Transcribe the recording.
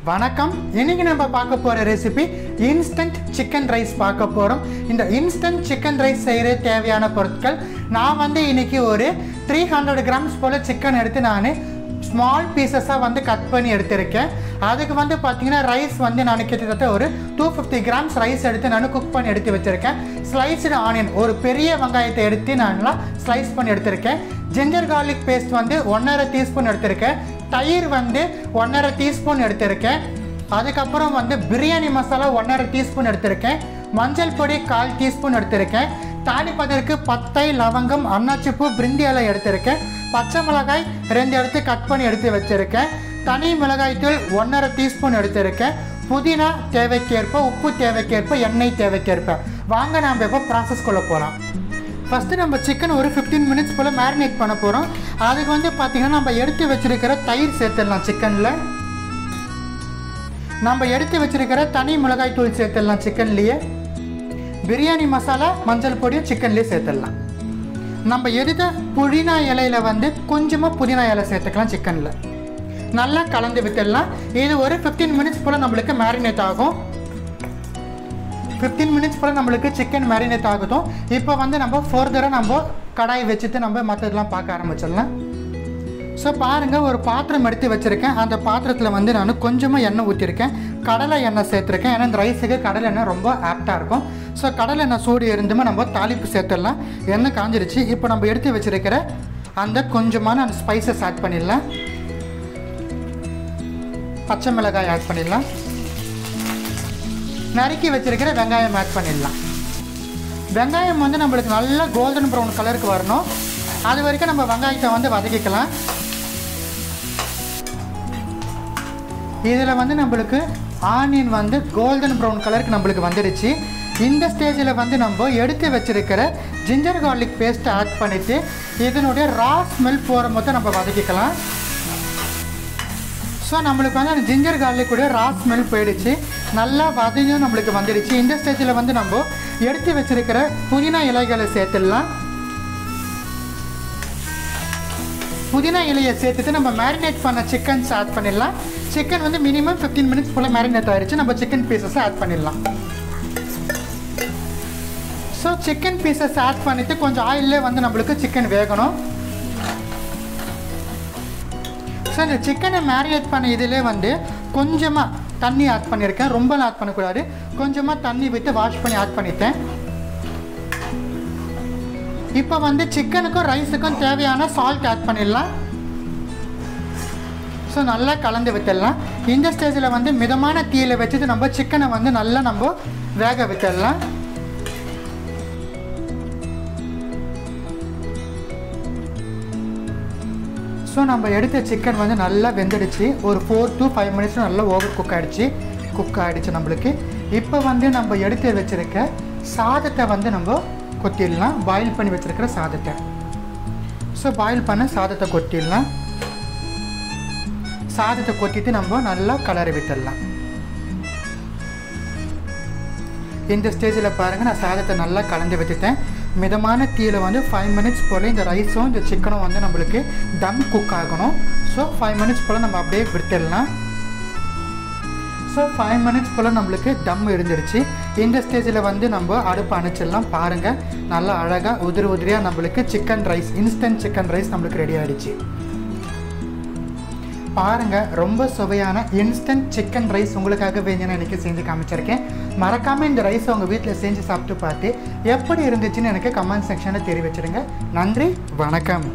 வணக்கம். இன்னைக்கு நம்ம பார்க்க போற ரெசிபி இன்ஸ்டன்ட் சிக்கன் ரைஸ் பார்க்க போறோம். இந்த இன்ஸ்டன்ட் சிக்கன் ரைஸ் செய்ய தேவையான பொருட்கள் நான் இன்னைக்கு ஒரு 300 கிராம்ஸ் போல சிக்கன் எடுத்து நான் ஸ்மால் பீசஸாக கட் பண்ணி எடுத்திருக்கேன். அதுக்கு பார்த்தீங்கன்னா ரைஸ் நான் கிட்டத்தட்ட ஒரு 250 கிராம்ஸ் ரைஸ் எடுத்து நான் குக் பண்ணி எடுத்து வச்சுருக்கேன். ஸ்லைஸ்டு ஆனியன் ஒரு பெரிய வெங்காயத்தை எடுத்து நான் ஸ்லைஸ் பண்ணி எடுத்திருக்கேன். ஜிஞ்சர் கார்லிக் பேஸ்ட் 1.5 டீஸ்பூன் எடுத்திருக்கேன். தயிர் 1.5 டீஸ்பூன் எடுத்திருக்கேன். அதுக்கப்புறம் பிரியாணி மசாலா 1.5 டீஸ்பூன் எடுத்திருக்கேன். மஞ்சள் பொடி 1/4 டீஸ்பூன் எடுத்திருக்கேன். தாளிப்பதற்கு பட்டை, லவங்கம், அன்னாச்சிப்பூ, பிரிந்தி இலை எடுத்திருக்கேன். பச்சை மிளகாய் 2 எடுத்து கட் பண்ணி எடுத்து வச்சுருக்கேன். தனி மிளகாய் தூள் 1.5 டீஸ்பூன் எடுத்திருக்கேன். புதினா தேவைக்கேற்ப, உப்பு தேவைக்கேற்ப, எண்ணெய் தேவைக்கேற்ப. வாங்க நாம் இப்போ ப்ராசஸ்குள்ளே போகலாம். ஃபஸ்ட்டு நம்ம சிக்கன் ஒரு 15 மினிட்ஸ் போல் மேரினேட் பண்ண போகிறோம். அதுக்கு பார்த்திங்கன்னா நம்ம எடுத்து வச்சுருக்கிற தயிர் சேர்த்துடலாம். சிக்கனில் நம்ம எடுத்து வச்சுருக்கிற தனி மிளகாய் தூள் சேர்த்துடலாம். சிக்கன்லேயே பிரியாணி மசாலா, மஞ்சள் பொடியும் சிக்கன்லேயே சேர்த்துடலாம். நம்ம எடுத்த புதினா இலையில் கொஞ்சமாக புதினா இலை சேர்த்துக்கலாம். சிக்கனில் நல்லா கலந்து விட்டுடலாம். இது ஒரு 15 மினிட்ஸ் போல் நம்மளுக்கு மேரினேட் ஆகும். 15 மினிட்ஸ் போல் நம்மளுக்கு சிக்கன் மேரினேட் ஆகுதும். இப்போ நம்ம ஃபர்தராக நம்ம கடாய் வச்சுட்டு நம்ம மற்றதெல்லாம் பார்க்க ஆரம்பிச்சிடலாம். ஸோ பாருங்கள், ஒரு பாத்திரம் எடுத்து வச்சுருக்கேன். அந்த பாத்திரத்தில் நான் கொஞ்சமாக எண்ணெய் ஊற்றிருக்கேன். கடலை எண்ணெய் சேர்த்துருக்கேன். ஏன்னா இந்த ரைஸுக்கு கடலை எண்ணெய் ரொம்ப ஆப்டாக இருக்கும். ஸோ கடலை எண்ணெய் சூடு இருந்துமே நம்ம தாளிப்பு சேர்த்துடலாம். எண்ணெய் காஞ்சிருச்சு. இப்போ நம்ம எடுத்து வச்சுருக்கிற அந்த கொஞ்சமான அந்த ஸ்பைசஸ் ஆட் பண்ணிடலாம். பச்சை மிளகாய் ஆட் பண்ணிடலாம். நறுக்கி வச்சுருக்கிற வெங்காயம் ஆட் பண்ணிடலாம். வெங்காயம் நம்மளுக்கு நல்லா கோல்டன் ப்ரௌன் கலருக்கு வரணும். அது வரைக்கும் நம்ம வெங்காயத்தை வதக்கிக்கலாம். இதில் நம்மளுக்கு ஆனியன் கோல்டன் ப்ரௌன் கலருக்கு நம்மளுக்கு வந்துடுச்சு. இந்த ஸ்டேஜில் நம்ம எடுத்து வச்சுருக்கிற ஜிஞ்சர் கார்லிக் பேஸ்ட்டை ஆட் பண்ணிவிட்டு இதனுடைய ரா ஸ்மெல் போகிற போது நம்ம வதக்கிக்கலாம். ஸோ நம்மளுக்கு அந்த ஜிஞ்சர் கார்லிக்குடைய ரா ஸ்மெல் போயிடுச்சு. நல்லா வதங்கியும் நம்மளுக்கு வந்துடுச்சு. இந்த ஸ்டேஜில் நம்ம எடுத்து வச்சுருக்கிற புதினா இலைகளை சேர்த்துடலாம். புதினா இலையை சேர்த்துட்டு நம்ம மேரினேட் பண்ண சிக்கன்ஸ் ஆட் பண்ணிடலாம். சிக்கன் மினிமம் 15 மினிட்ஸ் போல் மேரினேட் ஆகிடுச்சு. நம்ம சிக்கன் பீசஸை ஆட் பண்ணிடலாம். ஸோ சிக்கன் பீசஸ் ஆட் பண்ணிவிட்டு கொஞ்சம் ஆயிலே நம்மளுக்கு சிக்கன் வேகணும். ஸோ இந்த சிக்கனை மேரினேட் பண்ண இதிலே கொஞ்சமாக தண்ணி ஆட் பண்ணியிருக்கேன். ரொம்பலாம் ஆட் பண்ணக்கூடாது. கொஞ்சமாக தண்ணி விட்டு வாஷ் பண்ணி ஆட் பண்ணிட்டேன். இப்போ சிக்கனுக்கும் ரைஸுக்கும் தேவையான சால்ட் ஆட் பண்ணிடலாம். ஸோ நல்லா கலந்து விட்டுடலாம். இந்த ஸ்டேஜில் மிதமான தீயில் வச்சுட்டு நம்ம சிக்கனை நல்லா நம்ம வேக விட்டுடலாம். ஸோ நம்ம எடுத்த சிக்கன் நல்லா வெந்துடுச்சு. ஒரு 4 to 5 மினிட்ஸ் நல்லா ஓவர் குக் ஆகிடுச்சு நம்மளுக்கு. இப்போ நம்ம எடுத்து வச்சுருக்க சாதத்தை நம்ம கொத்திடலாம். பாயில் பண்ணி வச்சுருக்கிற சாதத்தை. ஸோ பாயில் பண்ண சாதத்தை கொத்திடலாம். சாதத்தை கொத்திட்டு நம்ம நல்லா கலரி விட்டுடலாம். இந்த ஸ்டேஜில் பாருங்கள், நான் சாதத்தை நல்லா கலந்து விட்டுட்டேன். மிதமான தீயில் 5 மினிட்ஸ் போல் இந்த ரைஸும் இந்த சிக்கனும் நம்மளுக்கு தம் குக் ஆகணும். ஸோ 5 மினிட்ஸ் போல் நம்ம அப்படியே விட்டுடலாம். ஸோ 5 மினிட்ஸ் போல் நம்மளுக்கு தம் இருந்துருச்சு. இந்த ஸ்டேஜில் நம்ம அடுப்பு அணைச்சிடலாம். பாருங்கள், நல்லா அழகாக உதிரியாக நம்மளுக்கு chicken rice, instant chicken rice நம்மளுக்கு ரெடி ஆகிடுச்சு. பாருங்கள், ரொம்ப சுவையான இன்ஸ்டன்ட் சிக்கன் ரைஸ் உங்களுக்காக வேணும்னு எனக்கு செஞ்சு காமிச்சிருக்கேன். மறக்காமல் இந்த ரைஸை உங்கள் வீட்டில் செஞ்சு சாப்பிட்டு பார்த்து எப்படி இருந்துச்சுன்னு எனக்கு கமெண்ட் செக்ஷனில் தெரிவிச்சிடுங்க. நன்றி, வணக்கம்.